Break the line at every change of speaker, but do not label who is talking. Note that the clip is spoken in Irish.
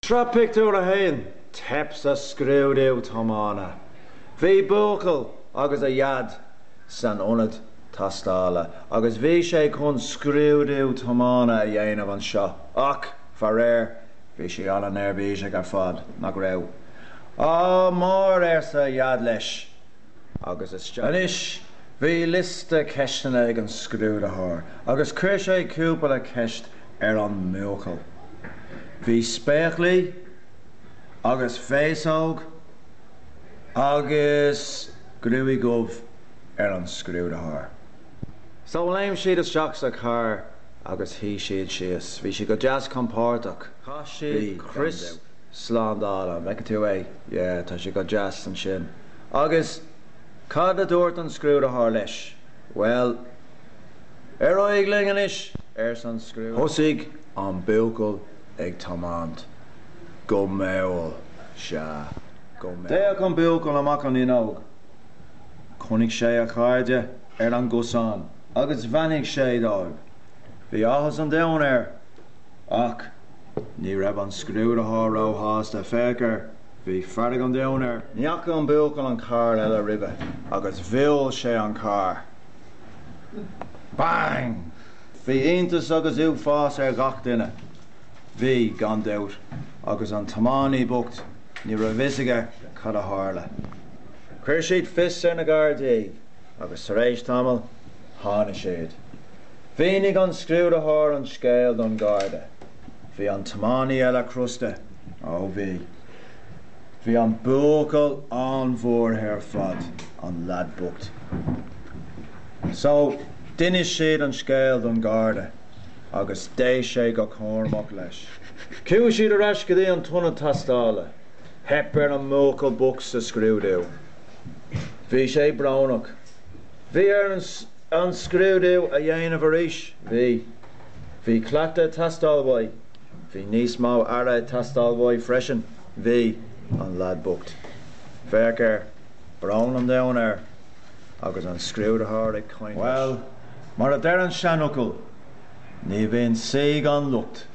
Tra picú a hain, teps a scrúdú tomána. Bhí buacail agus a iad san ionad tastála, agus bhí sé chun scrúdú tomána a dhéanamh an seo. Ach, far réir, bhí sé an airbhíse gar fad nach raibh. Mór sa iad leis, agus is Anis, bhí liste ceistena ag an scrúd athir, agus chuir sé cúpla ceist an múcail. Bhí spéachlaí, agus féasóg, agus grúí gubh an scrúd athir. So léim siad isteach sa char agus hí siad síos. Bhí si go jazz compártach. Tá siad Chris Slandála, mecha tú é, tá si go jazz an sin. Agus cad a dúirt an scrúd athir leis? Well, ag lingan is san scrúd. Thosaigh an buacail ag tománt. Go méil se. Déach an buacail amach an inóg. Chonigh sé a chairde an gusán, agus bhainigh sé dóibh. Bhí áthas an domhan ach ní raibh an scrúd athir óthas de fécar. Bhí ferdig an domhan Níach an buacail an car eile ribbe, agus bhil sé an car. Bang! Bhí iontas agus uaidh fás gach duine. Bhí gan dóit, agus an tománaí bucht ní raibh visiige cad a tharla. Chuir siad fis na gardaí, agus tar éis tamil tháinig siad. Bhínig an scrúd athir an scéal don garda. Bhí an tománaí eile crusta, bhí. Bhí an buacail an bhór ar fad an lad bucht. So, duine siad an scéal don garda, agus dé sé go córmach leis. Cú siad a reis go dtí an tuna tastála, hep an múcail bucht sa scrúdú. Bhí sé bránach. Bhí an scrúdú a dhéanamh arís. Bhí clachta tastáilmhaid. Bhí níos mó ara tastáilmhaid freisin. Bhí an lad bucht. Fécar brán an domhan agus an scrúd athir ag coinne. Well, mar a d an seanúcail, ní bhíonn saoig an lucht